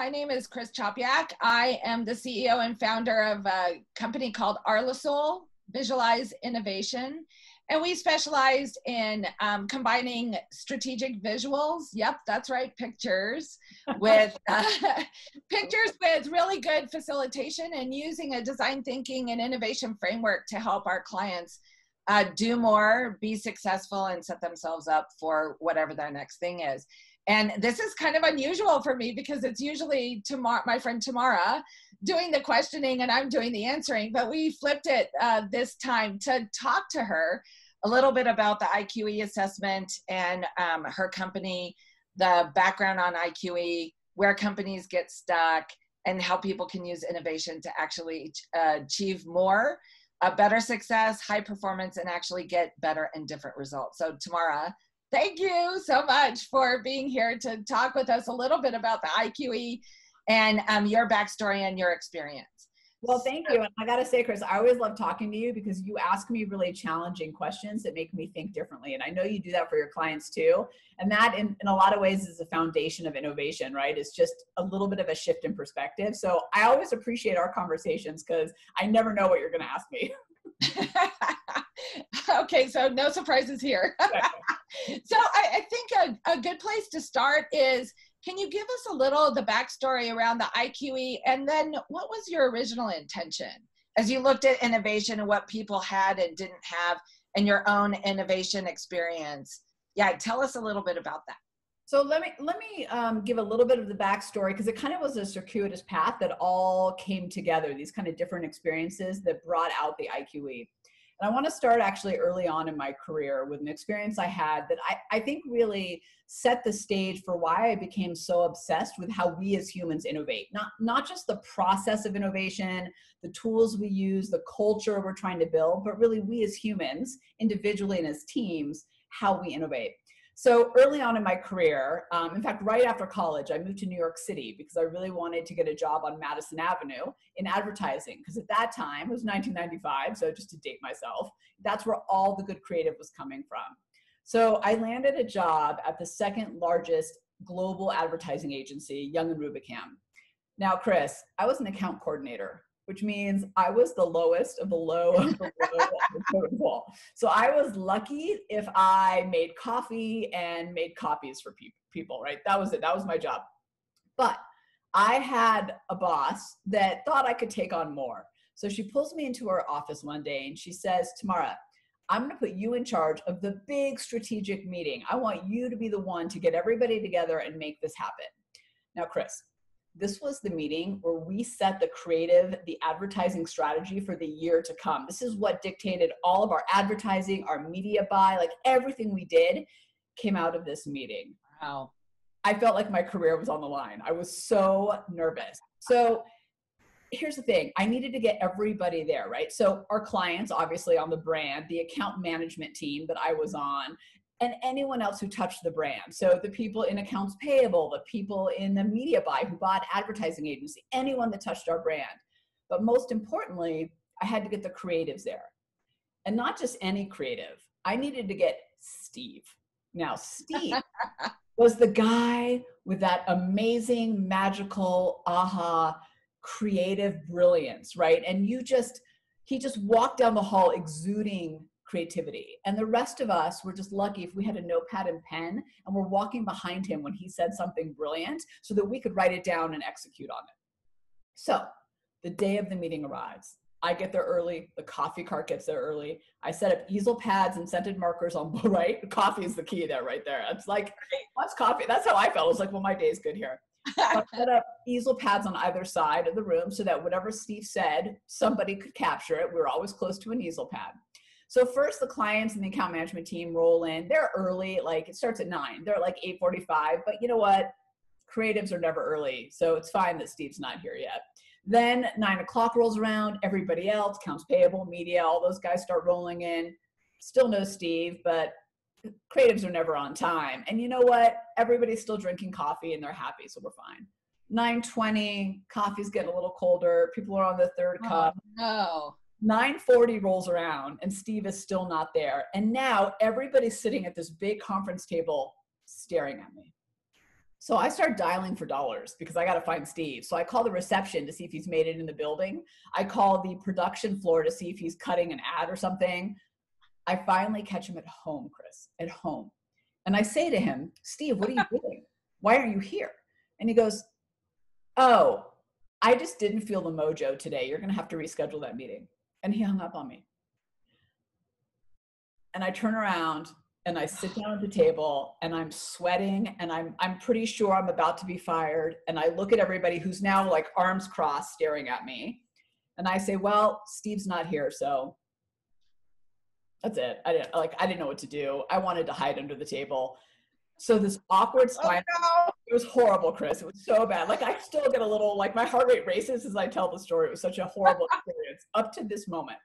My name is Chris Chopyak. I am the CEO and founder of a company called Arlisol, Visualize Innovation. And we specialized in combining strategic visuals. Yep, that's right, pictures with pictures with really good facilitation and using a design thinking and innovation framework to help our clients do more, be successful, and set themselves up for whatever their next thing is. And this is kind of unusual for me because it's usually my friend Tamara doing the questioning and I'm doing the answering, but we flipped it this time to talk to her a little bit about the IQE assessment and her company, the background on IQE, where companies get stuck, and how people can use innovation to actually achieve more, better success, high performance, and actually get better and different results. So Tamara, thank you so much for being here to talk with us a little bit about the IQE and your backstory and your experience. Well, thank you. And I got to say, Chris, I always love talking to you because you ask me really challenging questions that make me think differently. And I know you do that for your clients too. And that in a lot of ways is the foundation of innovation, right? It's just a little bit of a shift in perspective. So I always appreciate our conversations because I never know what you're going to ask me. Okay, so no surprises here. So I think a good place to start is, can you give us a little of the backstory around the IQE, and then what was your original intention as you looked at innovation and what people had and didn't have and your own innovation experience? Yeah, tell us a little bit about that. So let me give a little bit of the backstory because it kind of was a circuitous path that all came together, these kind of different experiences that brought out the IQE. And I want to start actually early on in my career with an experience I had that I think really set the stage for why I became so obsessed with how we as humans innovate. Not just the process of innovation, the tools we use, the culture we're trying to build, but really we as humans, individually and as teams, how we innovate. So early on in my career, in fact, right after college, I moved to New York City because I really wanted to get a job on Madison Avenue in advertising. Because at that time, it was 1995, so just to date myself, that's where all the good creative was coming from. So I landed a job at the second largest global advertising agency, Young & Rubicam. Now, Chris, I was an account coordinator, which means I was the lowest of the low of the low of the totem pole. So I was lucky if I made coffee and made copies for people, right? That was it. That was my job. But I had a boss that thought I could take on more. So she pulls me into her office one day and she says, Tamara, I'm going to put you in charge of the big strategic meeting. I want you to be the one to get everybody together and make this happen. Now, Chris, this was the meeting where we set the creative, the advertising strategy for the year to come. This is what dictated all of our advertising, our media buy, like everything we did came out of this meeting. Wow. I felt like my career was on the line. I was so nervous. So here's the thing. I needed to get everybody there, right? So our clients, obviously on the brand, the account management team that I was on, and anyone else who touched the brand. So the people in accounts payable, the people in the media buy who bought advertising agency, anyone that touched our brand. But most importantly, I had to get the creatives there. And not just any creative. I needed to get Steve. Now, Steve was the guy with that amazing, magical, creative brilliance, right? And he just walked down the hall exuding creativity. And the rest of us were just lucky if we had a notepad and pen and we're walking behind him when he said something brilliant so that we could write it down and execute on it. So the day of the meeting arrives. I get there early. The coffee cart gets there early. I set up easel pads and scented markers on, right? Coffee is the key there, right there. It's like, what's coffee? That's how I felt. It was like, well, my day's good here. I set up easel pads on either side of the room so that whatever Steve said, somebody could capture it. We were always close to an easel pad. So first the clients and the account management team roll in. They're early, like it starts at 9. They're like 8:45, but you know what? Creatives are never early. So it's fine that Steve's not here yet. Then 9 o'clock rolls around. Everybody else, accounts payable, media, all those guys start rolling in. Still no Steve, but creatives are never on time. And you know what? Everybody's still drinking coffee and they're happy, so we're fine. 9:20, coffee's getting a little colder. People are on the third cup. No. 9:40 rolls around and Steve is still not there. And now everybody's sitting at this big conference table staring at me. So I start dialing for dollars because I got to find Steve. So I call the reception to see if he's made it in the building. I call the production floor to see if he's cutting an ad or something. I finally catch him at home, Chris, at home. And I say to him, Steve, what are you doing? Why aren't you here? And he goes, oh, I just didn't feel the mojo today. You're going to have to reschedule that meeting. And he hung up on me. And I turn around and I sit down at the table and I'm sweating and I'm pretty sure I'm about to be fired. And I look at everybody who's now like arms crossed staring at me. And I say, well, Steve's not here. So that's it. I didn't know what to do. I wanted to hide under the table. So this awkward silence, it was horrible, Chris. It was so bad. Like I still get a little, like my heart rate races as I tell the story. It was such a horrible experience up to this moment.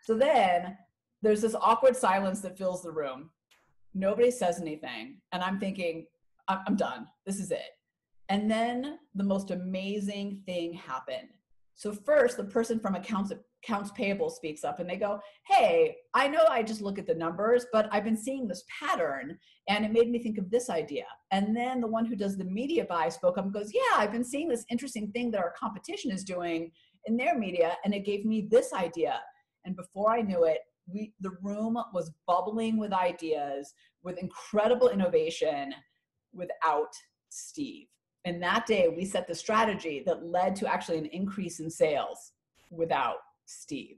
So then there's this awkward silence that fills the room. Nobody says anything. And I'm thinking, I'm done. This is it. And then the most amazing thing happened. So first, the person from accounts payable speaks up and they go, hey, I know I just look at the numbers, but I've been seeing this pattern and it made me think of this idea. And then the one who does the media buy spoke up and goes, yeah, I've been seeing this interesting thing that our competition is doing in their media and it gave me this idea. And before I knew it, the room was bubbling with ideas, with incredible innovation without Steve. And that day we set the strategy that led to actually an increase in sales without Steve.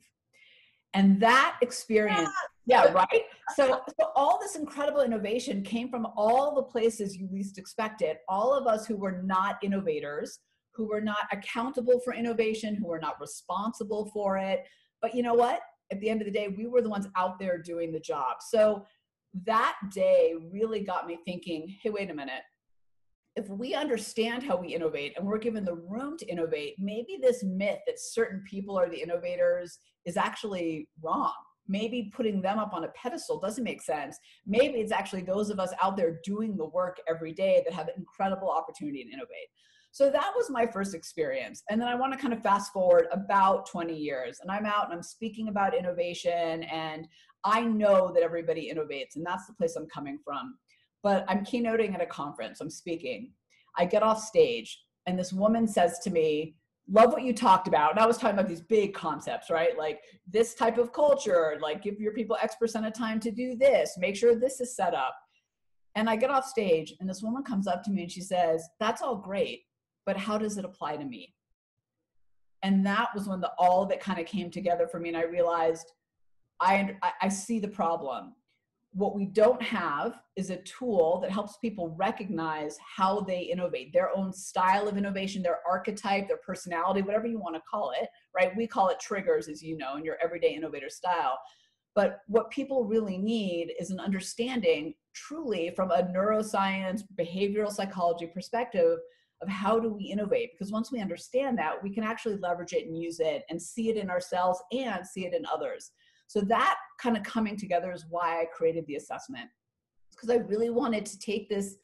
And that experience, yeah, right? So all this incredible innovation came from all the places you least expected. All of us who were not innovators, who were not accountable for innovation, who were not responsible for it. But you know what? At the end of the day, we were the ones out there doing the job. So that day really got me thinking, hey, wait a minute. If we understand how we innovate and we're given the room to innovate, maybe this myth that certain people are the innovators is actually wrong. Maybe putting them up on a pedestal doesn't make sense. Maybe it's actually those of us out there doing the work every day that have incredible opportunity to innovate. So that was my first experience. And then I want to kind of fast forward about 20 years and I'm out and I'm speaking about innovation and I know that everybody innovates and that's the place I'm coming from. But I'm keynoting at a conference, I'm speaking. I get off stage and this woman says to me, love what you talked about. And I was talking about these big concepts, right? Like this type of culture, like give your people X% of time to do this, make sure this is set up. And I get off stage and this woman comes up to me and she says, that's all great, but how does it apply to me? And that was when all of it kind of came together for me. And I realized I see the problem. What we don't have is a tool that helps people recognize how they innovate, their own style of innovation, their archetype, their personality, whatever you want to call it, right? We call it triggers, as you know, in your everyday innovator style. But what people really need is an understanding truly from a neuroscience, behavioral psychology perspective of how do we innovate? Because once we understand that, we can actually leverage it and use it and see it in ourselves and see it in others. So that kind of coming together is why I created the assessment. Because I really wanted to take this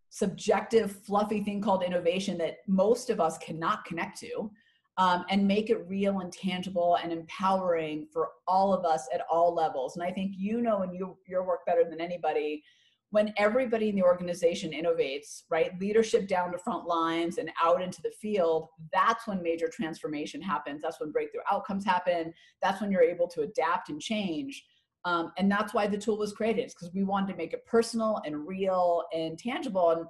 subjective, fluffy thing called innovation that most of us cannot connect to and make it real and tangible and empowering for all of us at all levels. And I think you know in your work better than anybody, when everybody in the organization innovates, right? Leadership down to front lines and out into the field, that's when major transformation happens. That's when breakthrough outcomes happen. That's when you're able to adapt and change. And that's why the tool was created, because we wanted to make it personal and real and tangible. And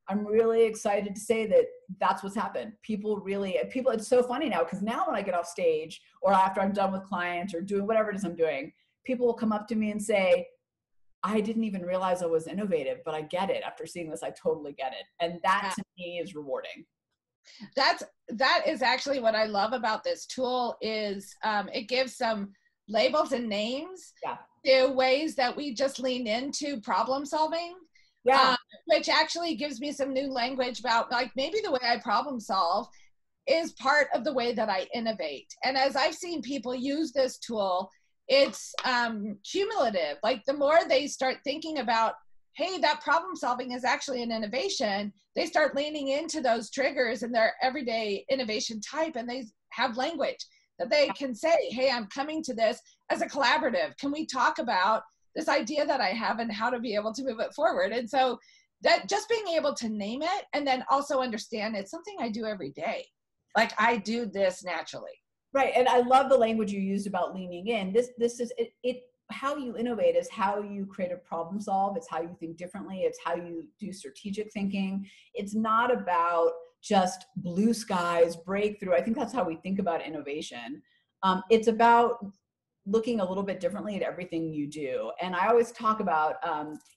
I'm really excited to say that that's what's happened. People, it's so funny now, because now when I get off stage or after I'm done with clients or doing whatever it is I'm doing, people will come up to me and say, I didn't even realize I was innovative, but I get it. After seeing this, I totally get it. And that to me is rewarding. That is actually what I love about this tool is it gives some labels and names to ways that we just lean into problem solving. Which actually gives me some new language about like maybe the way I problem solve is part of the way that I innovate. And as I've seen people use this tool, it's cumulative. Like the more they start thinking about, hey, that problem solving is actually an innovation, they start leaning into those triggers in their everyday innovation type, and they have language that they can say, hey, I'm coming to this as a collaborative. Can we talk about this idea that I have and how to be able to move it forward? And so that just being able to name it and then also understand it's something I do every day. Like I do this naturally. Right. And I love the language you used about leaning in. This is it how you innovate is how you create a problem solve. It's how you think differently. It's how you do strategic thinking. It's not about just blue skies, breakthrough. I think that's how we think about innovation. It's about looking a little bit differently at everything you do. And I always talk about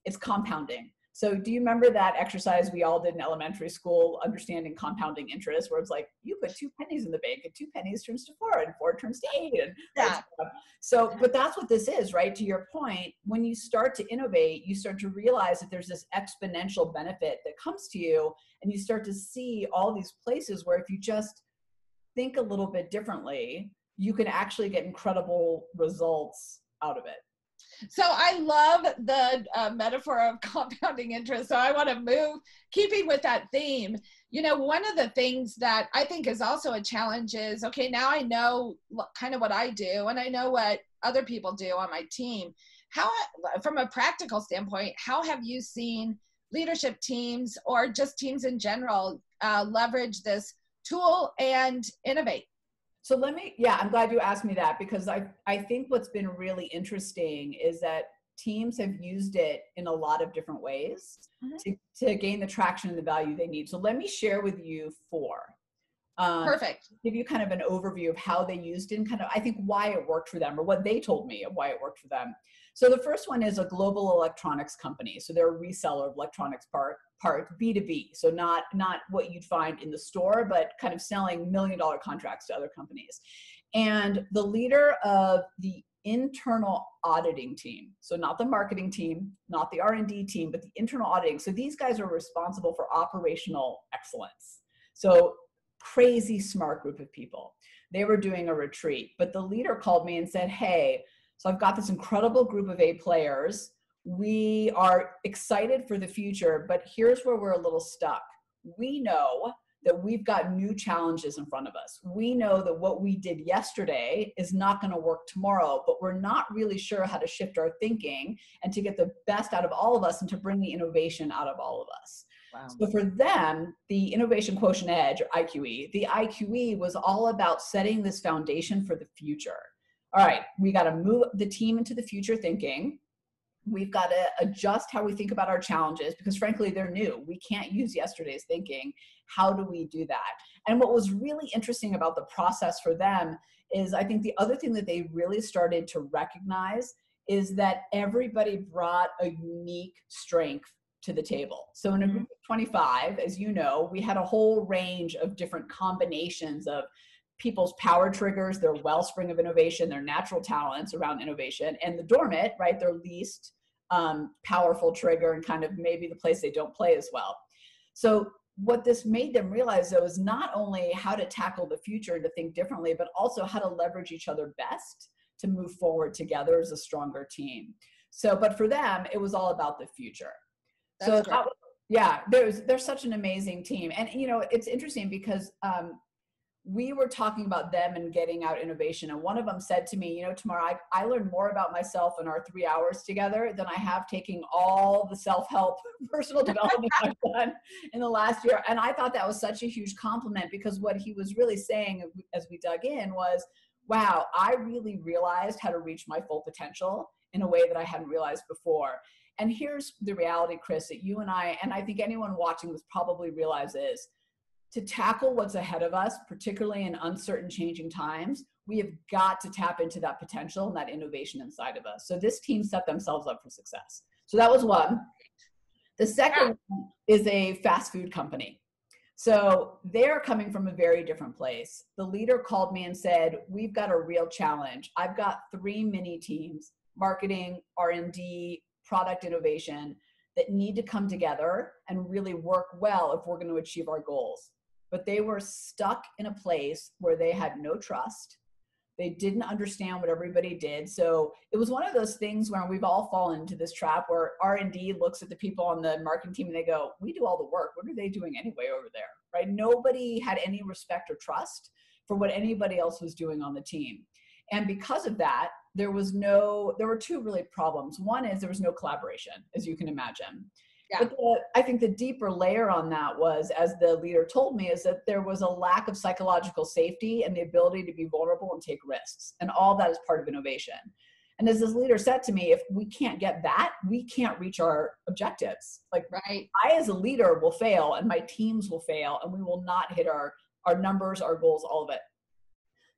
it's compounding. So do you remember that exercise we all did in elementary school, understanding compounding interest, where it's like, you put 2 pennies in the bank and 2 pennies turns to 4 and 4 turns to 8. And Yeah. so, but that's what this is, right? To your point, when you start to innovate, you start to realize that there's this exponential benefit that comes to you, and you start to see all these places where if you just think a little bit differently, you can actually get incredible results out of it. So I love the metaphor of compounding interest. So I want to move, keeping with that theme. You know, one of the things that I think is also a challenge is, okay, now I know kind of what I do and I know what other people do on my team. How, from a practical standpoint, how have you seen leadership teams or just teams in general leverage this tool and innovate? So I'm glad you asked me that, because I think what's been really interesting is that teams have used it in a lot of different ways to gain the traction and the value they need. So let me share with you 4. Perfect. Give you kind of an overview of how they used it and kind of, I think, why it worked for them, or what they told me of why it worked for them. So the first one is a global electronics company. So they're a reseller of electronics parts, B2B. So not what you'd find in the store, but kind of selling $1 million contracts to other companies. And the leader of the internal auditing team, so not the marketing team, not the R&D team, but the internal auditing. So these guys are responsible for operational excellence. So crazy smart group of people. They were doing a retreat, but the leader called me and said, hey, so I've got this incredible group of A players. We are excited for the future, but here's where we're a little stuck. We know that we've got new challenges in front of us. We know that what we did yesterday is not going to work tomorrow, but we're not really sure how to shift our thinking and to get the best out of all of us and to bring the innovation out of all of us. Wow. So for them, the Innovation Quotient Edge, or IQE, the IQE was all about setting this foundation for the future. All right, we got to move the team into the future thinking. We've got to adjust how we think about our challenges, because frankly, they're new. We can't use yesterday's thinking. How do we do that? And what was really interesting about the process for them is, I think the other thing that they really started to recognize is that everybody brought a unique strength to the table. So in a group of 25, as you know, we had a whole range of different combinations of people's power triggers, their wellspring of innovation, their natural talents around innovation, and the dormant, right, their least powerful trigger and kind of maybe the place they don't play as well. So what this made them realize, though, is not only how to tackle the future and to think differently, but also how to leverage each other best to move forward together as a stronger team. So, but for them, it was all about the future. That's so yeah, they're such an amazing team. And, you know, it's interesting because we were talking about them and getting out innovation. And one of them said to me, you know, Tamara, I learned more about myself in our 3 hours together than I have taking all the self-help personal development I've done in the last year. And I thought that was such a huge compliment, because what he was really saying as we dug in was, wow, I really realized how to reach my full potential in a way that I hadn't realized before. And here's the reality, Chris, that you and I think anyone watching this probably realizes, to tackle what's ahead of us, particularly in uncertain, changing times, we have got to tap into that potential and that innovation inside of us. So this team set themselves up for success. So that was one. The second one is a fast food company. So they're coming from a very different place. The leader called me and said, we've got a real challenge. I've got 3 mini teams, marketing, R&D, product innovation, that need to come together and really work well if we're going to achieve our goals. But they were stuck in a place where they had no trust. They didn't understand what everybody did. So it was one of those things where we've all fallen into this trap where R&D looks at the people on the marketing team and they go, we do all the work. What are they doing anyway over there? Right? Nobody had any respect or trust for what anybody else was doing on the team. And because of that, there were 2 really problems. One is there was no collaboration, as you can imagine. Yeah. But I think the deeper layer on that was, as the leader told me, is that there was a lack of psychological safety and the ability to be vulnerable and take risks. And all that is part of innovation. And as this leader said to me, if we can't get that, we can't reach our objectives. Like, Right. I as a leader will fail and my teams will fail and we will not hit our numbers, our goals, all of it.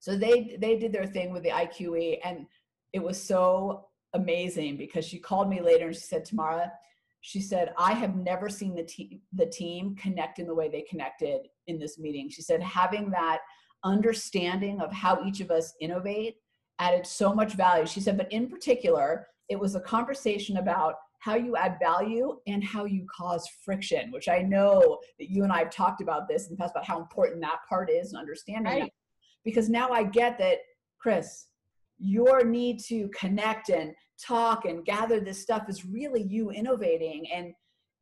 So they did their thing with the IQE, and it was so amazing because she called me later and she said, Tamara, she said, I have never seen the team connect in the way they connected in this meeting. She said, having that understanding of how each of us innovate added so much value. She said, but in particular, it was a conversation about how you add value and how you cause friction, which I know that you and I have talked about this in the past, about how important that part is and understanding that. Because now I get that, Chris, your need to connect and talk and gather this stuff is really you innovating.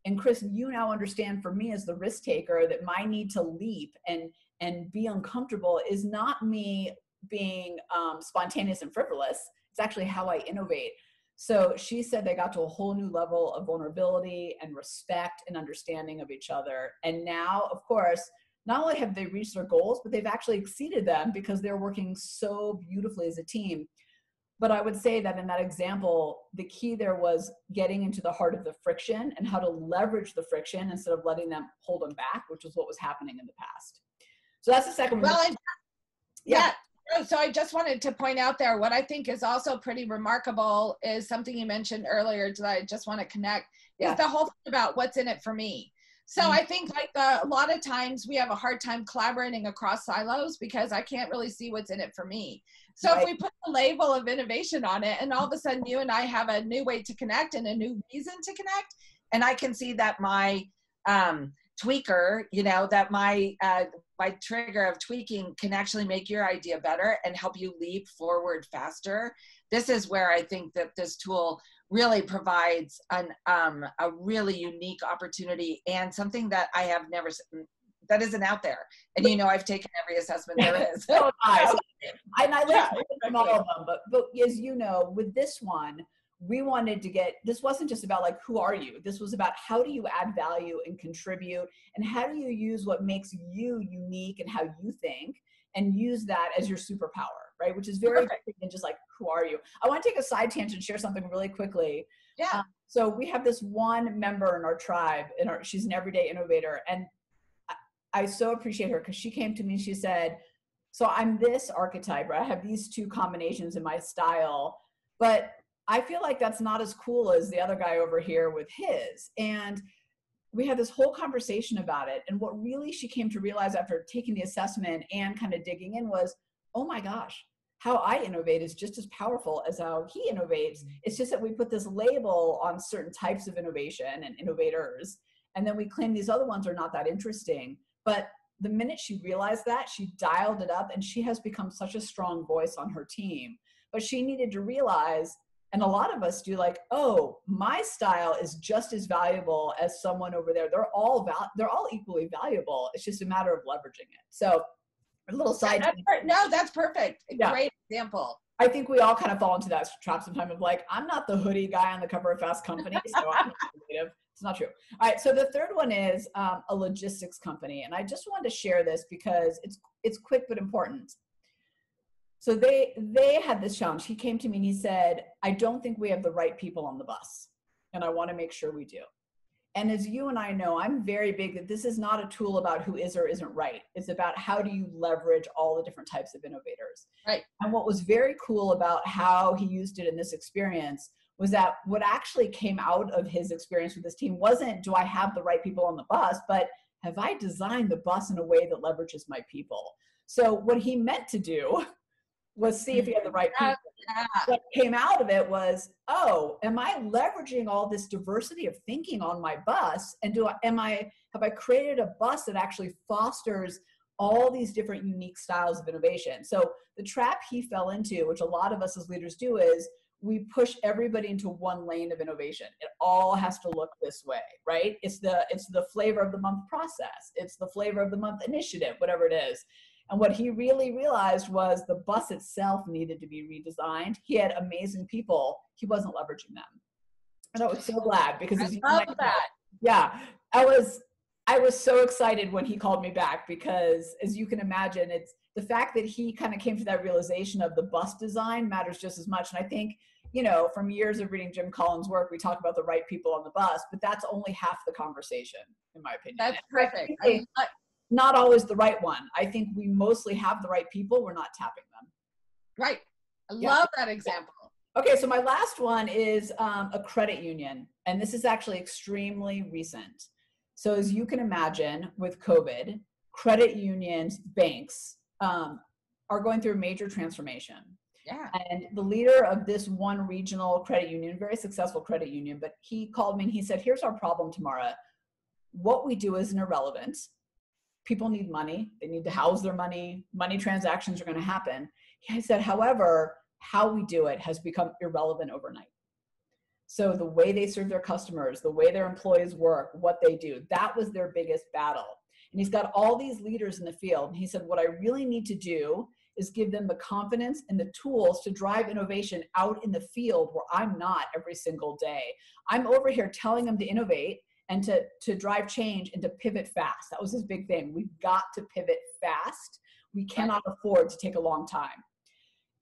And Chris, you now understand, for me as the risk taker, that my need to leap and be uncomfortable is not me being spontaneous and frivolous. It's actually how I innovate. So she said they got to a whole new level of vulnerability and respect and understanding of each other. And now, of course, not only have they reached their goals, but they've actually exceeded them because they're working so beautifully as a team. But I would say that in that example, the key there was getting into the heart of the friction and how to leverage the friction instead of letting them hold them back, which was what was happening in the past. So that's the second one. Well, yeah. So I just wanted to point out there, what I think is also pretty remarkable is something you mentioned earlier that I just want to connect, is the whole thing about what's in it for me. So I think like a lot of times we have a hard time collaborating across silos because I can't really see what's in it for me. So if we put the label of innovation on it, and all of a sudden you and I have a new way to connect and a new reason to connect, and I can see that my tweaker, you know, that my trigger of tweaking can actually make your idea better and help you leap forward faster. This is where I think that this tool really provides a really unique opportunity and something that I have never, that isn't out there. And you know, I've taken every assessment there is. So I like from all of them, but as you know, with this one, we wanted to get, this wasn't just about like, who are you? This was about how do you add value and contribute, and how do you use what makes you unique and how you think, and use that as your superpower, right? Which is very different than just like, who are you? I want to take a side tangent and share something really quickly. Yeah. So we have this one member in our tribe, she's an everyday innovator. And I so appreciate her because she came to me and she said, so I'm this archetype, right? I have these two combinations in my style, but I feel like that's not as cool as the other guy over here with his. And we had this whole conversation about it. And what really she came to realize after taking the assessment and kind of digging in was, oh my gosh, how I innovate is just as powerful as how he innovates. It's just that we put this label on certain types of innovation and innovators, and then we claim these other ones are not that interesting. But the minute she realized that, she dialed it up, and she has become such a strong voice on her team. But she needed to realize, and a lot of us do, like, oh, my style is just as valuable as someone over there. They're all equally valuable. It's just a matter of leveraging it. So a little side. No, that's perfect. Great example. I think we all kind of fall into that trap sometimes of like, I'm not the hoodie guy on the cover of Fast Company, so I'm not creative. It's not true. All right. So the third one is a logistics company. And I just wanted to share this because it's quick but important. So they had this challenge. He came to me and he said, I don't think we have the right people on the bus, and I want to make sure we do. And as you and I know, I'm very big that this is not a tool about who is or isn't right. It's about how do you leverage all the different types of innovators. Right. And what was very cool about how he used it in this experience was that what actually came out of his experience with this team wasn't, do I have the right people on the bus, but have I designed the bus in a way that leverages my people? So what he meant to do was see if he had the right people. What came out of it was, oh, am I leveraging all this diversity of thinking on my bus? And have I created a bus that actually fosters all these different unique styles of innovation? So the trap he fell into, which a lot of us as leaders do, is we push everybody into one lane of innovation. It all has to look this way, right? It's the flavor of the month process. It's the flavor of the month initiative, whatever it is. And what he really realized was the bus itself needed to be redesigned. He had amazing people. He wasn't leveraging them. And I was so glad because I love that. Yeah, I was so excited when he called me back because, as you can imagine, it's the fact that he kind of came to that realization of the bus design matters just as much. And I think, you know, from years of reading Jim Collins' work, we talk about the right people on the bus, but that's only half the conversation, in my opinion. That's perfect. Not always the right one. I think we mostly have the right people. We're not tapping them. Right. I love that example. Okay, so my last one is a credit union, and this is actually extremely recent. So as you can imagine, with COVID, credit unions, banks are going through a major transformation. Yeah. And the leader of this one regional credit union, very successful credit union, but he called me and he said, here's our problem, Tamara. What we do isn't irrelevant. People need money. They need to house their money. Money transactions are going to happen. He said, however, how we do it has become irrelevant overnight. So the way they serve their customers, the way their employees work, what they do, that was their biggest battle. And he's got all these leaders in the field. And he said, what I really need to do is give them the confidence and the tools to drive innovation out in the field where I'm not every single day. I'm over here telling them to innovate and to drive change and to pivot fast. That was his big thing. We've got to pivot fast. We cannot afford to take a long time.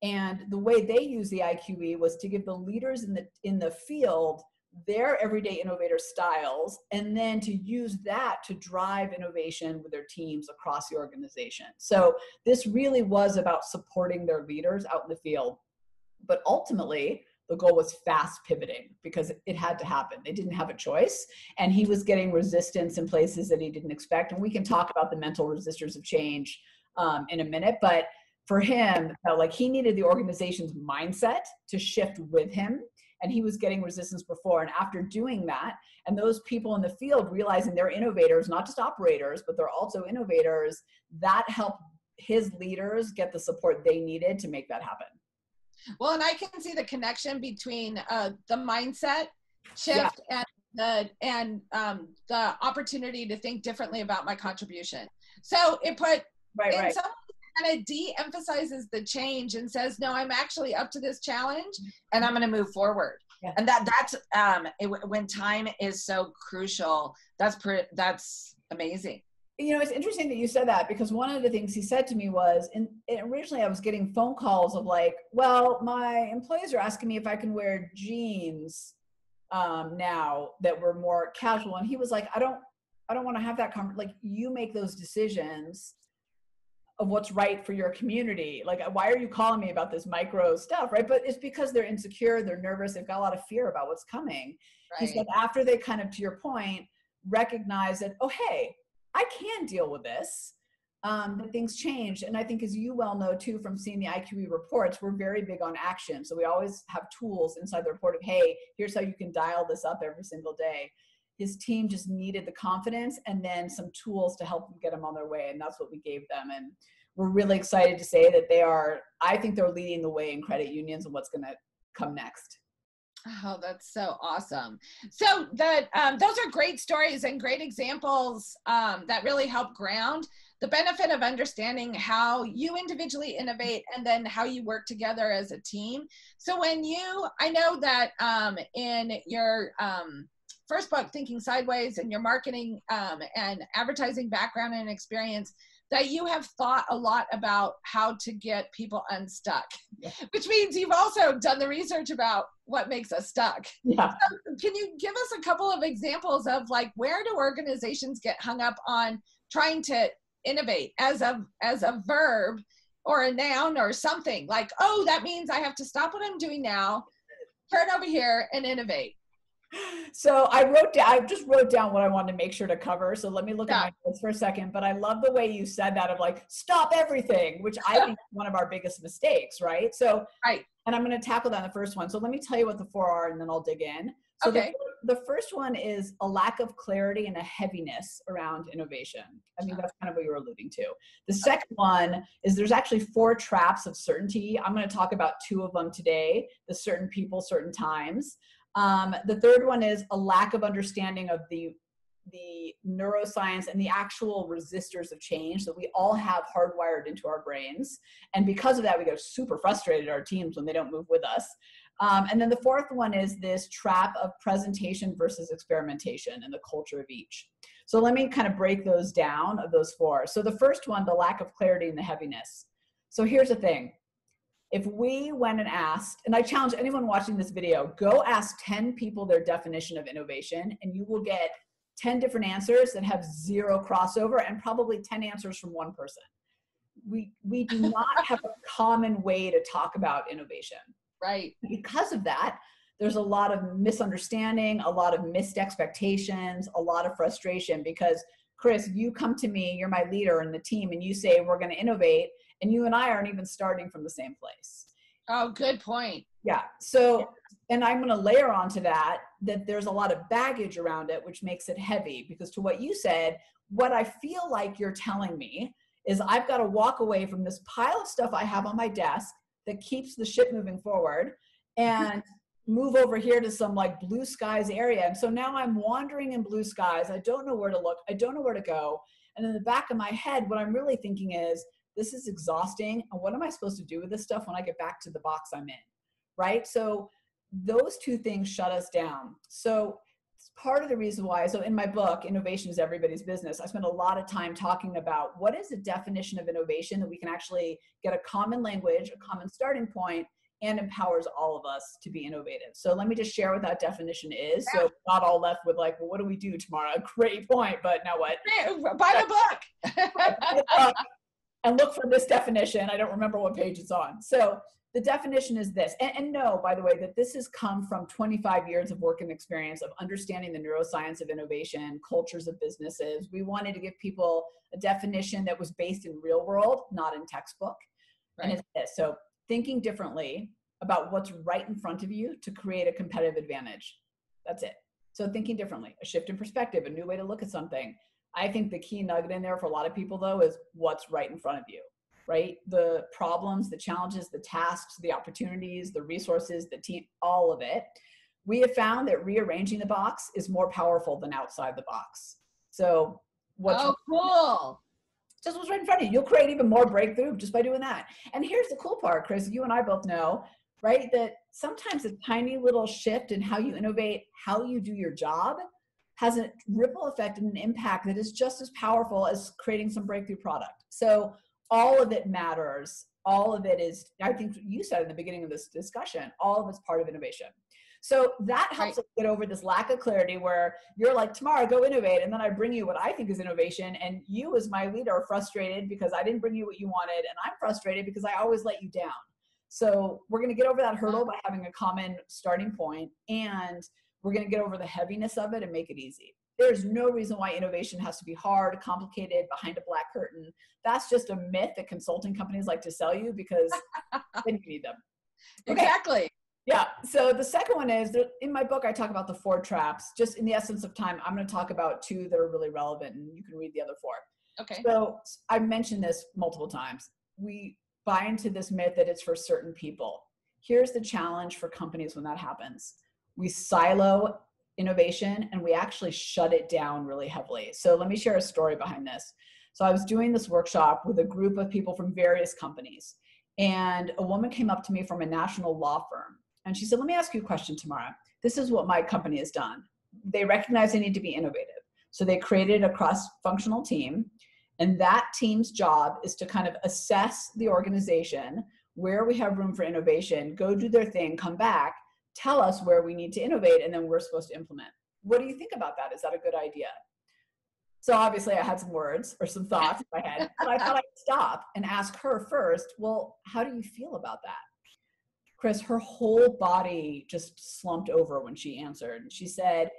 And the way they use the IQE was to give the leaders in the field their everyday innovator styles, and then to use that to drive innovation with their teams across the organization. So this really was about supporting their leaders out in the field. But ultimately, the goal was fast pivoting because it had to happen. They didn't have a choice. And he was getting resistance in places that he didn't expect. And we can talk about the mental resistors of change in a minute. But for him, like, he needed the organization's mindset to shift with him. And he was getting resistance before. And after doing that, and those people in the field realizing they're innovators, not just operators, but they're also innovators, that helped his leaders get the support they needed to make that happen. Well, and I can see the connection between the mindset shift and the opportunity to think differently about my contribution. So it put in some kind of de-emphasizes the change and says, no, I'm actually up to this challenge and I'm going to move forward. Yeah. And that's when time is so crucial, that's amazing. You know, it's interesting that you said that, because one of the things he said to me was, and originally I was getting phone calls of like, well, my employees are asking me if I can wear jeans now that were more casual. And he was like, I don't want to have that like, you make those decisions of what's right for your community. Like, why are you calling me about this micro stuff, right? But it's because they're insecure, they're nervous, they've got a lot of fear about what's coming. Right. He said after they kind of, to your point, recognize that, oh, hey, I can deal with this, that things change. And I think, as you well know too, from seeing the IQE reports, we're very big on action. So we always have tools inside the report of, hey, here's how you can dial this up every single day. His team just needed the confidence and then some tools to help them get them on their way. And that's what we gave them. And we're really excited to say that I think they're leading the way in credit unions and what's going to come next. Oh, that's so awesome. So those are great stories and great examples that really help ground the benefit of understanding how you individually innovate and then how you work together as a team. So I know that in your first book, Thinking Sideways, and your marketing and advertising background and experience, that you have thought a lot about how to get people unstuck, which means you've also done the research about what makes us stuck. Yeah. So can you give us a couple of examples of, like, where do organizations get hung up on trying to innovate as a verb or a noun or something like, oh, that means I have to stop what I'm doing now, turn over here and innovate? So I just wrote down what I wanted to make sure to cover. So let me look at my notes for a second. But I love the way you said that, of like, stop everything, which I think is one of our biggest mistakes, right? So, and I'm going to tackle that in the first one. So let me tell you what the 4 are, and then I'll dig in. So the first one is a lack of clarity and a heaviness around innovation. I mean, that's kind of what you were alluding to. The second one is there's actually 4 traps of certainty. I'm going to talk about 2 of them today: the certain people, certain times. The third one is a lack of understanding of the neuroscience and the actual resistors of change that we all have hardwired into our brains. And because of that, we get super frustrated at our teams when they don't move with us. And then the fourth one is this trap of presentation versus experimentation and the culture of each. So let me kind of break those down of those four. So the first one, the lack of clarity and the heaviness. So here's the thing. If we went and asked, and I challenge anyone watching this video, go ask 10 people their definition of innovation, and you will get 10 different answers that have zero crossover and probably 10 answers from one person. We do not have a common way to talk about innovation. Right. Because of that, there's a lot of misunderstanding, a lot of missed expectations, a lot of frustration because, Chris, you come to me, you're my leader in the team, and you say, we're going to innovate, and you and I aren't even starting from the same place. Oh, good point. Yeah. So, and I'm going to layer onto that there's a lot of baggage around it, which makes it heavy because to what you said, what I feel like you're telling me is I've got to walk away from this pile of stuff I have on my desk that keeps the ship moving forward and move over here to some like blue skies area. And so now I'm wandering in blue skies. I don't know where to look. I don't know where to go. And in the back of my head, what I'm really thinking is, this is exhausting. And what am I supposed to do with this stuff when I get back to the box I'm in? Right? So those two things shut us down. So it's part of the reason why, so in my book, Innovation is Everybody's Business, I spend a lot of time talking about what is a definition of innovation that we can actually get a common language, a common starting point, and empowers all of us to be innovative. So let me just share what that definition is. So we're not all left with like, well, what do we do tomorrow? A great point, but now what? Buy the book. And look for this definition. I don't remember what page it's on. So the definition is this. And know, by the way, that this has come from 25 years of work and experience of understanding the neuroscience of innovation, cultures of businesses. We wanted to give people a definition that was based in real world, not in textbook. Right. And it's this. So thinking differently about what's right in front of you to create a competitive advantage. That's it. So thinking differently, a shift in perspective, a new way to look at something. I think the key nugget in there for a lot of people though is what's right in front of you, right? The problems, the challenges, the tasks, the opportunities, the resources, the team, all of it. We have found that rearranging the box is more powerful than outside the box. So cool. Just what's right in front of you. You'll create even more breakthrough just by doing that. And here's the cool part, Chris, you and I both know, right? That sometimes a tiny little shift in how you innovate, how you do your job has a ripple effect and an impact that is just as powerful as creating some breakthrough product. So all of it matters. All of it is, I think you said in the beginning of this discussion, all of it's part of innovation. So that helps us get over this lack of clarity where you're like, Tamara, go innovate. And then I bring you what I think is innovation. And you as my leader are frustrated because I didn't bring you what you wanted. And I'm frustrated because I always let you down. So we're going to get over that hurdle by having a common starting point, and we're going to get over the heaviness of it and make it easy. There's no reason why innovation has to be hard, complicated, behind a black curtain. That's just a myth that consulting companies like to sell you because then you need them. Okay. Exactly. Yeah. So the second one is that in my book, I talk about the 4 traps. Just in the essence of time, I'm going to talk about 2 that are really relevant, and you can read the other 4. Okay. So I've mentioned this multiple times. We buy into this myth that it's for certain people. Here's the challenge for companies when that happens. We silo innovation and we actually shut it down really heavily. So let me share a story behind this. So I was doing this workshop with a group of people from various companies, and a woman came up to me from a national law firm. And she said, let me ask you a question, Tamara. This is what my company has done. They recognize they need to be innovative. So they created a cross-functional team. And that team's job is to kind of assess the organization, where we have room for innovation, go do their thing, come back, tell us where we need to innovate, and then we're supposed to implement. What do you think about that? Is that a good idea? So obviously I had some words or some thoughts in my head, but I thought I'd stop and ask her first, well, how do you feel about that? Chris, her whole body just slumped over when she answered. She said,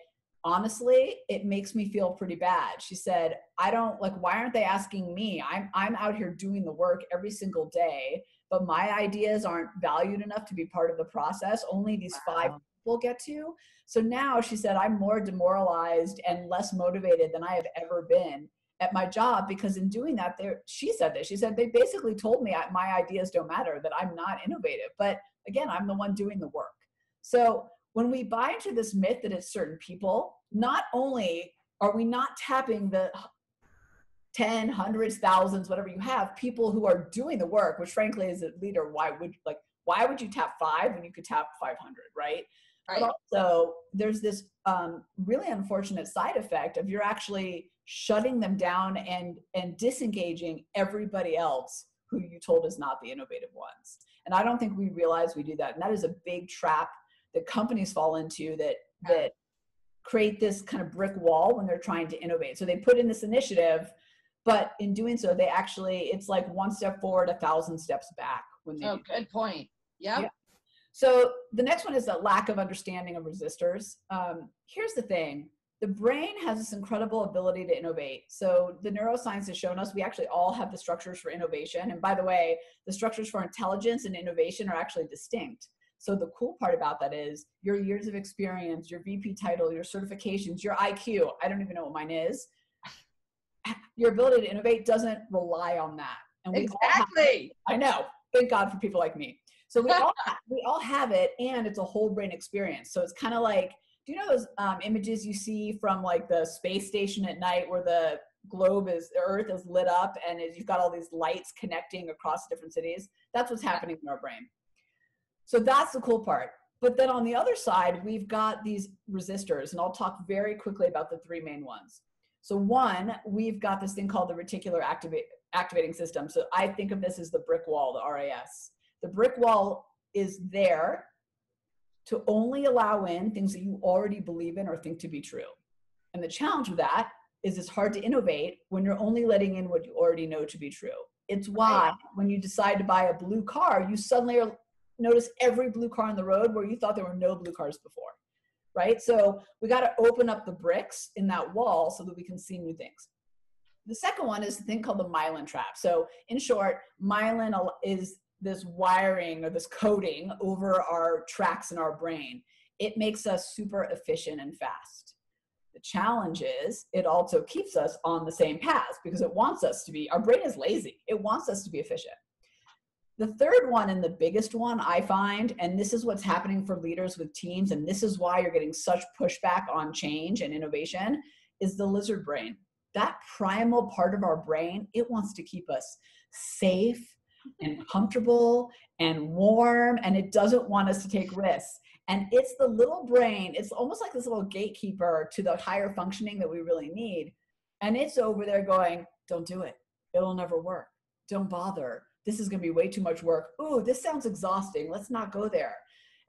honestly, it makes me feel pretty bad. She said, I don't like, why aren't they asking me? I'm out here doing the work every single day, but my ideas aren't valued enough to be part of the process. Only these 5 people get to. So now she said, I'm more demoralized and less motivated than I have ever been at my job, because in doing that, she said this. She said, they basically told me my ideas don't matter, that I'm not innovative. But again, I'm the one doing the work. So when we buy into this myth that it's certain people, not only are we not tapping the 10, hundreds, thousands, whatever you have, people who are doing the work, which frankly as a leader, why Why would you tap 5 when you could tap 500, right? Right. But also there's this really unfortunate side effect of you're actually shutting them down and disengaging everybody else who you told is not the innovative ones. And I don't think we realize we do that. And that is a big trap that companies fall into that create this kind of brick wall when they're trying to innovate. So they put in this initiative, but in doing so, they actually, it's like one step forward, 1,000 steps back when they do. Good point. Yep. Yeah. So the next one is the lack of understanding of resistors. Here's the thing. The brain has this incredible ability to innovate. So the neuroscience has shown us we actually all have the structures for innovation. And by the way, the structures for intelligence and innovation are actually distinct. So the cool part about that is your years of experience, your VP title, your certifications, your IQ, I don't even know what mine is. Your ability to innovate doesn't rely on that. And we exactly. I know. Thank God for people like me. So we all have it, and it's a whole brain experience. So it's kind of like, do you know those images you see from like the space station at night where the Earth is lit up and you've got all these lights connecting across different cities? That's what's happening in our brain. So that's the cool part. But then on the other side, we've got these resistors, and I'll talk very quickly about the 3 main ones. So one, we've got this thing called the reticular activating system. So I think of this as the brick wall, the RAS. The brick wall is there to only allow in things that you already believe in or think to be true. And the challenge with that is it's hard to innovate when you're only letting in what you already know to be true. It's why when you decide to buy a blue car, you suddenly notice every blue car on the road where you thought there were no blue cars before, right? So we got to open up the bricks in that wall so that we can see new things. The second one is the thing called the myelin trap. So in short, myelin is this wiring or this coating over our tracks in our brain. It makes us super efficient and fast. The challenge is it also keeps us on the same path because it wants us to be, our brain is lazy. It wants us to be efficient. The third one and the biggest one I find, and this is what's happening for leaders with teams, and this is why you're getting such pushback on change and innovation, is the lizard brain. That primal part of our brain, it wants to keep us safe and comfortable and warm, and it doesn't want us to take risks. And it's the little brain, it's almost like this little gatekeeper to the higher functioning that we really need. And it's over there going, don't do it. It'll never work. Don't bother. This is going to be way too much work. Ooh, this sounds exhausting. Let's not go there.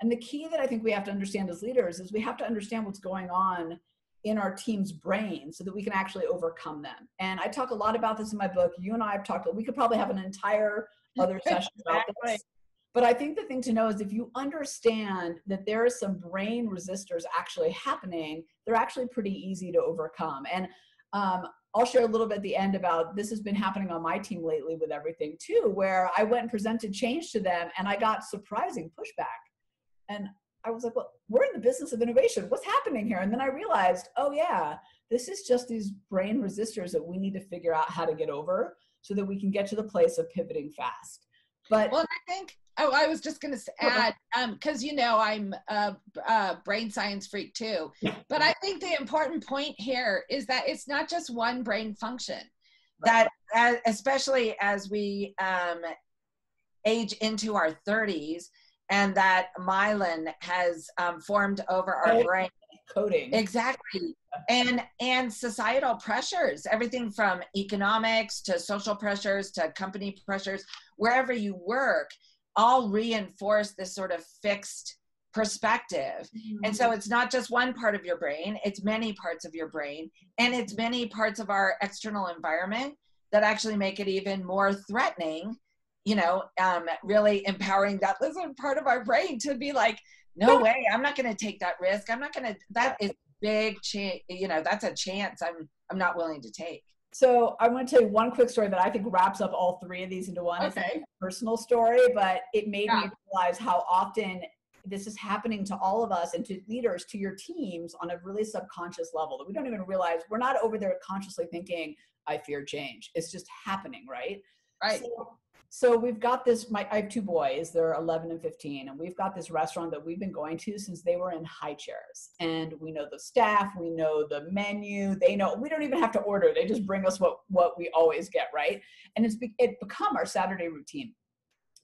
And the key that I think we have to understand as leaders is we have to understand what's going on in our team's brain so that we can actually overcome them. And I talk a lot about this in my book. You and I have talked, we could probably have an entire other session about this. But I think the thing to know is if you understand that there are some brain resistors actually happening, they're actually pretty easy to overcome. And I'll share a little bit at the end about this has been happening on my team lately with everything too, where I went and presented change to them and I got surprising pushback. And I was like, well, we're in the business of innovation. What's happening here? And then I realized, oh yeah, this is just these brain resistors that we need to figure out how to get over so that we can get to the place of pivoting fast. But well, I think, I was just going to add, because you know I'm a brain science freak too, but I think the important point here is that it's not just one brain function, that especially as we age into our 30s, and that myelin has formed over our brain. Coding. Exactly. And societal pressures, everything from economics to social pressures to company pressures, wherever you work, all reinforce this sort of fixed perspective. Mm-hmm. And so it's not just one part of your brain, it's many parts of your brain, and it's many parts of our external environment that actually make it even more threatening, you know, really empowering that lizard part of our brain to be like, no way, I'm not going to take that risk. I'm not going to, that is big, you know, that's a chance I'm not willing to take. So I want to tell you one quick story that I think wraps up all 3 of these into one. Okay. It's a personal story, but it made me realize how often this is happening to all of us and to leaders, to your teams on a really subconscious level that we don't even realize. We're not over there consciously thinking, I fear change. It's just happening, right? Right. So we've got this, I have 2 boys, they're 11 and 15, and we've got this restaurant that we've been going to since they were in high chairs. And we know the staff, we know the menu, they know, we don't even have to order. They just bring us what we always get, right? And it's become our Saturday routine.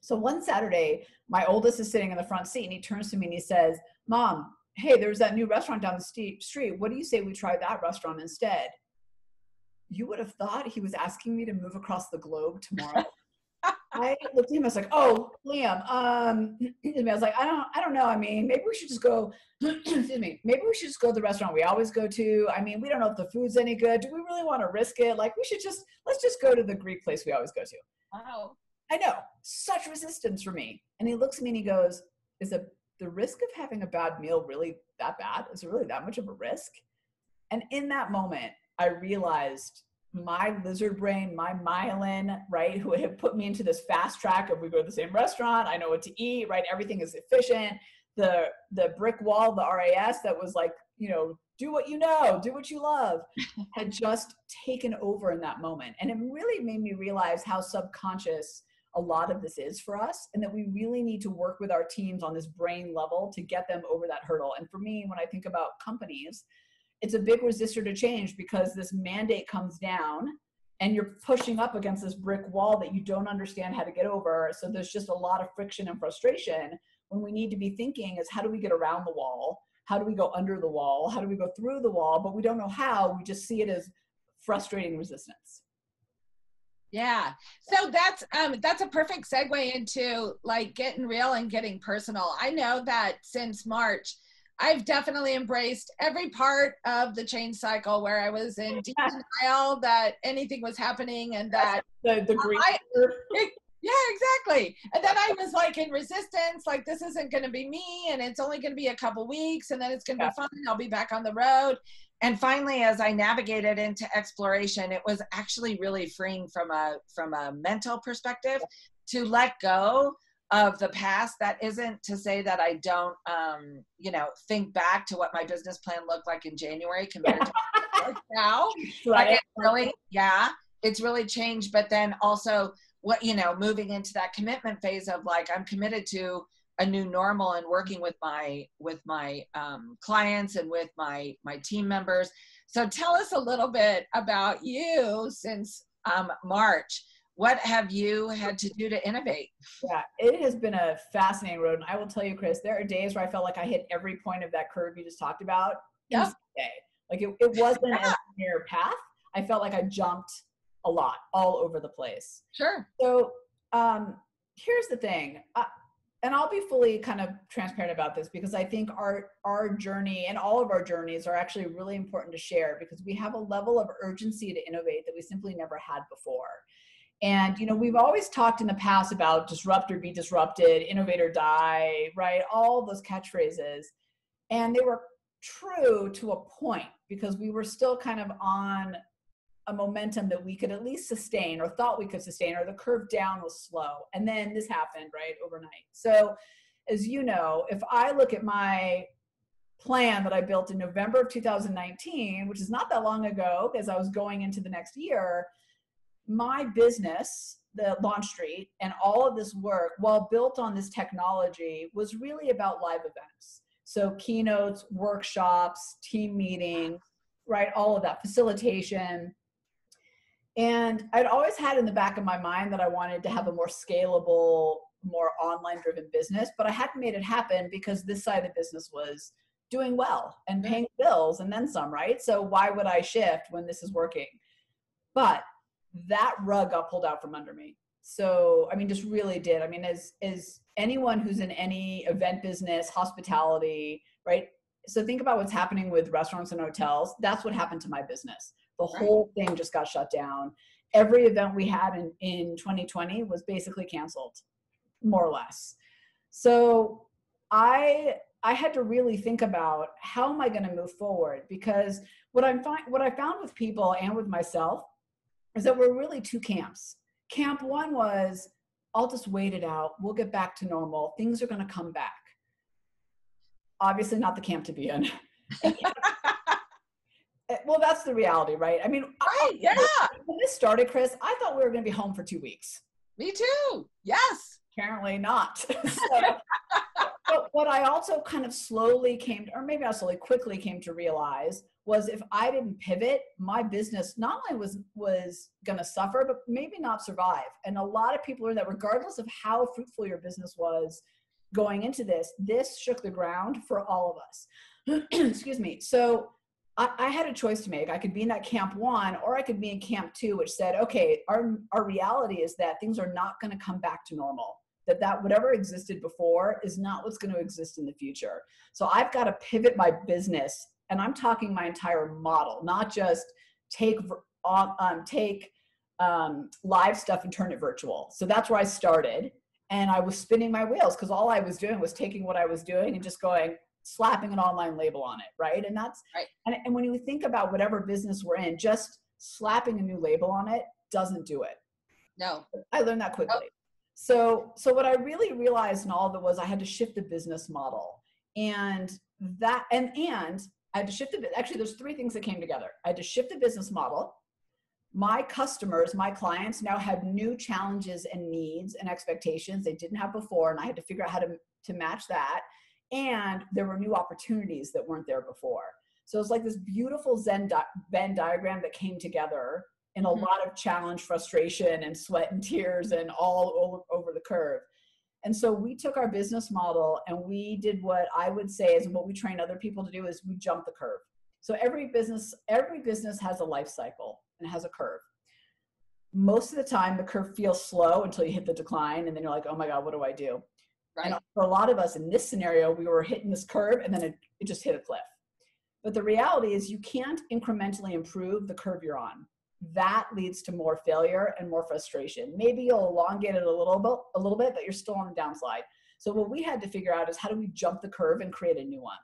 So one Saturday, my oldest is sitting in the front seat and he turns to me and he says, Mom, hey, there's that new restaurant down the street. What do you say we try that restaurant instead? You would have thought he was asking me to move across the globe tomorrow. I looked at him, I was like, oh, Liam, I was like, I don't know. I mean, maybe we should just go, excuse me, maybe we should just go to the restaurant we always go to. I mean, we don't know if the food's any good. Do we really want to risk it? Like, let's just go to the Greek place we always go to. Wow. I know, such resistance for me. And he looks at me and he goes, is the risk of having a bad meal really that bad? Is it really that much of a risk? And in that moment, I realized my lizard brain, my myelin, right, who had put me into this fast track of we go to the same restaurant, I know what to eat, right, everything is efficient. The brick wall, the RAS that was like, you know, do what you know, do what you love, had just taken over in that moment. And it really made me realize how subconscious a lot of this is for us, and that we really need to work with our teams on this brain level to get them over that hurdle. And for me, when I think about companies, it's a big resistor to change, because this mandate comes down and you're pushing up against this brick wall that you don't understand how to get over. So there's just a lot of friction and frustration, when we need to be thinking is, how do we get around the wall? How do we go under the wall? How do we go through the wall? But we don't know how. We just see it as frustrating resistance. Yeah. So that's a perfect segue into like getting real and getting personal. I know that since March, I've definitely embraced every part of the change cycle where I was in deep denial that anything was happening, and that the Greek. Yeah, exactly. And then I was like in resistance, like this isn't going to be me, and it's only going to be a couple weeks, and then it's going to be fun. I'll be back on the road. And finally, as I navigated into exploration, it was actually really freeing from a mental perspective to let go of the past. That isn't to say that I don't, think back to what my business plan looked like in January compared to now. Like it's really changed. But then also moving into that commitment phase of like, I'm committed to a new normal and working with my clients and with my team members. So tell us a little bit about you since March. What have you had to do to innovate? Yeah, it has been a fascinating road. And I will tell you, Chris, there are days where I felt like I hit every point of that curve you just talked about. Yep. Like it wasn't a linear path. I felt like I jumped a lot all over the place. Sure. So here's the thing. And I'll be fully kind of transparent about this, because I think our journey and all of our journeys are actually really important to share, because we have a level of urgency to innovate that we simply never had before. And, we've always talked in the past about disrupt or be disrupted, innovate or die, right? All those catchphrases. And they were true to a point, because we were still kind of on a momentum that we could at least sustain, or thought we could sustain, or the curve down was slow. And then this happened, right, overnight. So as you know, if I look at my plan that I built in November of 2019, which is not that long ago, because I was going into the next year, my business, the Launch Street, and all of this work, while built on this technology, was really about live events. So keynotes, workshops, team meetings, right? All of that, facilitation. And I'd always had in the back of my mind that I wanted to have a more scalable, more online driven business, but I hadn't made it happen because this side of the business was doing well and paying bills and then some, right? So why would I shift when this is working? But that rug got pulled out from under me. So, just really did. As anyone who's in any event business, hospitality, right? So think about what's happening with restaurants and hotels. That's what happened to my business. The whole thing just got shut down. Every event we had in 2020 was basically canceled, more or less. So I had to really think about, how am I going to move forward? Because what I found with people and with myself is that we're really two camps. Camp one was, I'll just wait it out. We'll get back to normal. Things are going to come back. Obviously not the camp to be in. Well, that's the reality, right? Right, When this started, Chris, I thought we were going to be home for 2 weeks. Me too. Yes. Apparently not. But what I also kind of quickly came to realize was if I didn't pivot, my business not only was going to suffer, but maybe not survive. And a lot of people are that regardless of how fruitful your business was going into this shook the ground for all of us. Excuse me. So I had a choice to make. I could be in that camp 1, or I could be in camp 2, which said, okay, our reality is that things are not going to come back to normal. That whatever existed before is not what's going to exist in the future. So I've got to pivot my business, and I'm talking my entire model, not just take live stuff and turn it virtual. So that's where I started, and I was spinning my wheels because all I was doing was taking what I was doing and just slapping an online label on it, right? And that's right. And when you think about whatever business we're in, just slapping a new label on it doesn't do it. No, I learned that quickly. So what I really realized in all of it was I had to shift the business model, and I had to shift actually there's 3 things that came together. I had to shift the business model. My customers, my clients now had new challenges and needs and expectations they didn't have before, and I had to figure out how to match that. And there were new opportunities that weren't there before. So it's like this beautiful Venn diagram that came together in a lot of challenge, frustration, and sweat and tears, and all over the curve. And so we took our business model and we did what I would say is what we train other people to do, is we jump the curve. So every business has a life cycle and has a curve. Most of the time, the curve feels slow until you hit the decline, and then you're like, oh my God, what do I do? Right. And for a lot of us in this scenario, we were hitting this curve and then it just hit a cliff. But the reality is you can't incrementally improve the curve you're on. That leads to more failure and more frustration. Maybe you'll elongate it a little bit, but you're still on the downside. So what we had to figure out is how do we jump the curve and create a new one?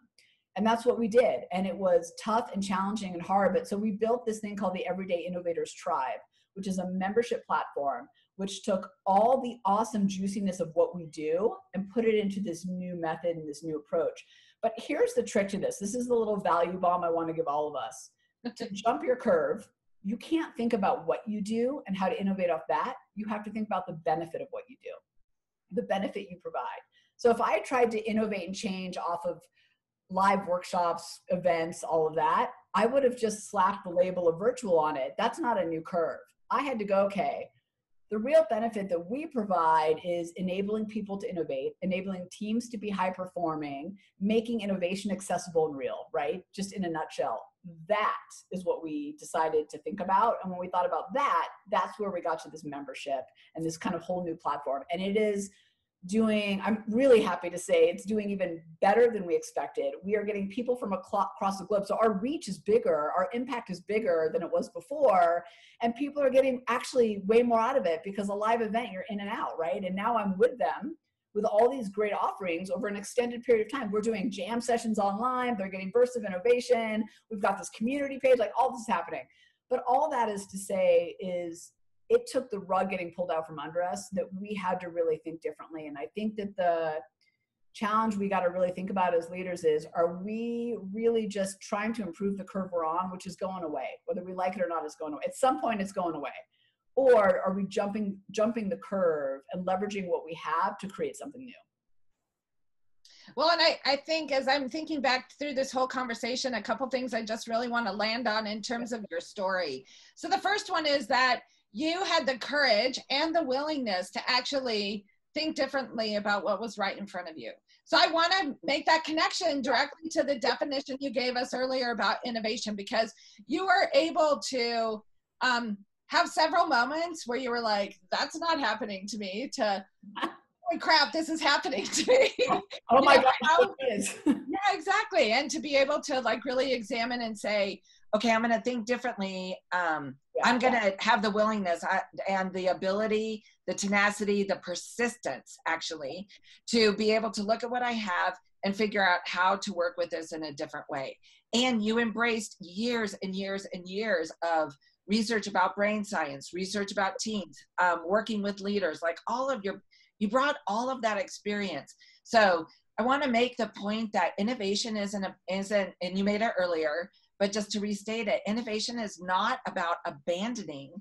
And that's what we did. And it was tough and challenging and hard. But so we built this thing called the Everyday Innovators Tribe, which is a membership platform which took all the awesome juiciness of what we do and put it into this new method and this new approach. But here's the trick to this. This is the little value bomb I want to give all of us. To jump your curve, you can't think about what you do and how to innovate off that. You have to think about the benefit of what you do, the benefit you provide. So if I tried to innovate and change off of live workshops, events, all of that, I would have just slapped the label of virtual on it. That's not a new curve. I had to go, okay, the real benefit that we provide is enabling people to innovate, enabling teams to be high performing, making innovation accessible and real, right? Just in a nutshell. That is what we decided to think about. And when we thought about that, that's where we got to this membership and this kind of whole new platform. And it is I'm really happy to say it's doing even better than we expected. We are getting people from across the globe. So our reach is bigger, our impact is bigger than it was before. And people are getting actually way more out of it because a live event, you're in and out, right? And now I'm with them with all these great offerings over an extended period of time. We're doing jam sessions online. They're getting bursts of innovation. We've got this community page, like all this is happening. But all that is to say is, it took the rug getting pulled out from under us that we had to really think differently. And I think that the challenge we got to really think about as leaders is, are we really just trying to improve the curve we're on, which is going away, whether we like it or not, it's going away. At some point it's going away. Or are we jumping the curve and leveraging what we have to create something new? Well, and I think as I'm thinking back through this whole conversation, a couple things I just really want to land on in terms of your story. So the first one is that you had the courage and the willingness to actually think differently about what was right in front of you. So I want to make that connection directly to the definition you gave us earlier about innovation, because you were able to have several moments where you were like, that's not happening to me, to holy crap, this is happening to me. Oh my God, it is. Yeah, exactly. And to be able to like really examine and say, okay, I'm going to think differently. I'm going to have the willingness and the ability, the tenacity, the persistence, actually, to be able to look at what I have and figure out how to work with this in a different way. And you embraced years and years and years of research about brain science, research about teams, working with leaders, like you brought all of that experience. So I want to make the point that innovation isn't, and you made it earlier, but just to restate it, innovation is not about abandoning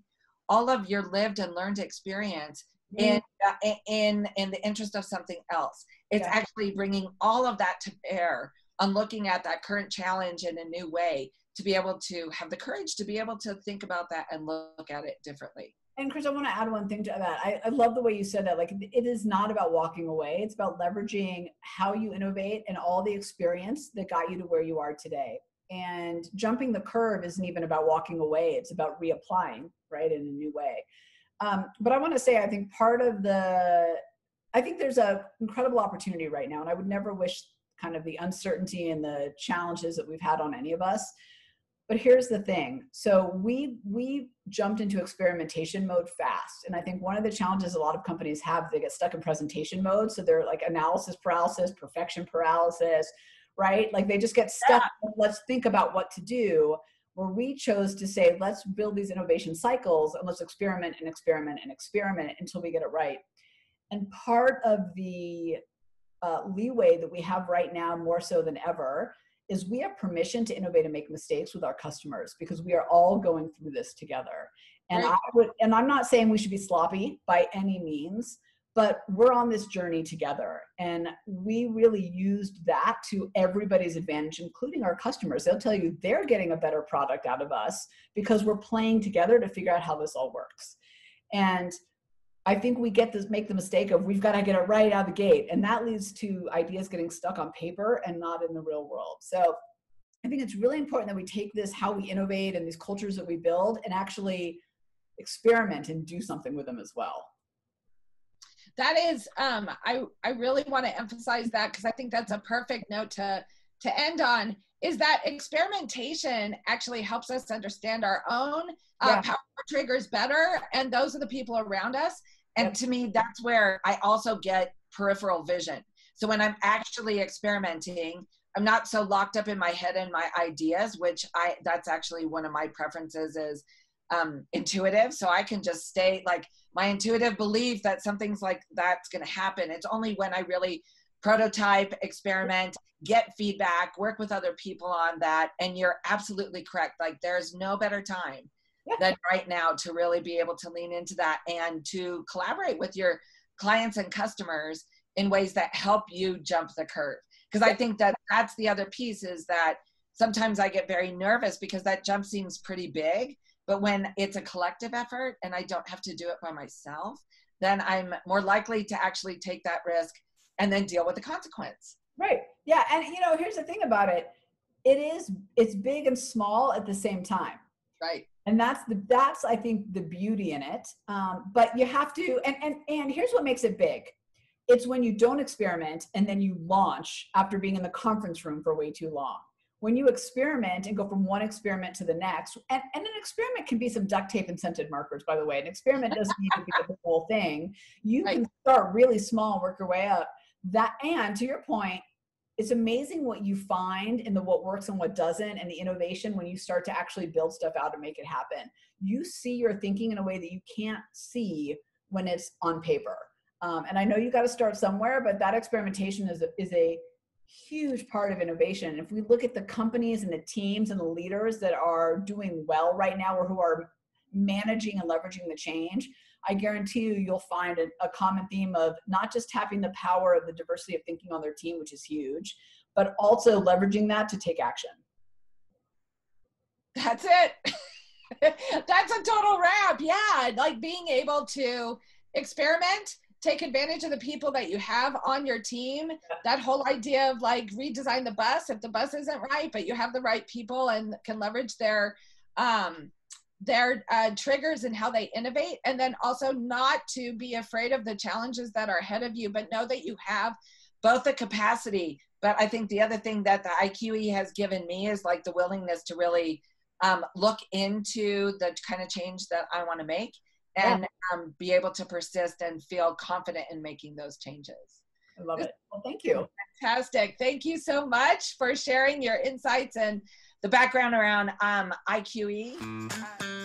all of your lived and learned experience in the interest of something else. It's actually bringing all of that to bear on looking at that current challenge in a new way to be able to have the courage to be able to think about that and look at it differently. And Chris, I want to add one thing to that. I love the way you said that. Like, it is not about walking away. It's about leveraging how you innovate and all the experience that got you to where you are today. And jumping the curve isn't even about walking away. It's about reapplying, right, in a new way. But I want to say, I think I think there's an incredible opportunity right now. And I would never wish kind of the uncertainty and the challenges that we've had on any of us. But here's the thing. So we jumped into experimentation mode fast. And I think one of the challenges a lot of companies have, they get stuck in presentation mode. So they're like analysis paralysis, perfection paralysis, right? Like they just get stuck. Yeah. Let's think about what to do. Where we chose to say, let's build these innovation cycles and let's experiment and experiment and experiment until we get it right. And part of the leeway that we have right now, more so than ever, is we have permission to innovate and make mistakes with our customers because we are all going through this together. And Right. I'm not saying we should be sloppy by any means, but we're on this journey together. And we really used that to everybody's advantage, including our customers. They'll tell you they're getting a better product out of us because we're playing together to figure out how this all works. And I think we make the mistake of we've got to get it right out of the gate. And that leads to ideas getting stuck on paper and not in the real world. So I think it's really important that we take this, how we innovate and these cultures that we build, and actually experiment and do something with them as well. That is, I really want to emphasize that because I think that's a perfect note to end on, is that experimentation actually helps us understand our own power triggers better, and those are the people around us. And to me, that's where I also get peripheral vision. So when I'm actually experimenting, I'm not so locked up in my head and my ideas, which that's actually one of my preferences is intuitive. So I can just stay like my intuitive belief that something's like that's going to happen. It's only when I really prototype, experiment, get feedback, work with other people on that. And you're absolutely correct. Like there's no better time than right now to really be able to lean into that and to collaborate with your clients and customers in ways that help you jump the curve. Because I think that that's the other piece, is that sometimes I get very nervous because that jump seems pretty big. But when it's a collective effort and I don't have to do it by myself, then I'm more likely to actually take that risk and then deal with the consequence. Right. Yeah. And here's the thing about it. It's big and small at the same time. Right. And that's I think the beauty in it. But you have to, and here's what makes it big. It's when you don't experiment and then you launch after being in the conference room for way too long. When you experiment and go from one experiment to the next, and an experiment can be some duct tape and scented markers, by the way. An experiment doesn't need to be the whole thing. You can start really small and work your way up. And to your point, it's amazing what you find in what works and what doesn't, and the innovation when you start to actually build stuff out and make it happen. You see your thinking in a way that you can't see when it's on paper. And I know you got to start somewhere, but that experimentation is a huge part of innovation. If we look at the companies and the teams and the leaders that are doing well right now, or who are managing and leveraging the change, I guarantee you'll find a common theme of not just tapping the power of the diversity of thinking on their team, which is huge, but also leveraging that to take action. That's it. That's a total wrap. Yeah. Like being able to experiment, take advantage of the people that you have on your team. That whole idea of like redesign the bus if the bus isn't right, but you have the right people and can leverage their triggers and how they innovate. And then also not to be afraid of the challenges that are ahead of you, but know that you have both the capacity. But I think the other thing that the IQE has given me is like the willingness to really look into the kind of change that I want to make, and be able to persist and feel confident in making those changes. I love it. Well, thank you. Fantastic. Thank you so much for sharing your insights and the background around IQE.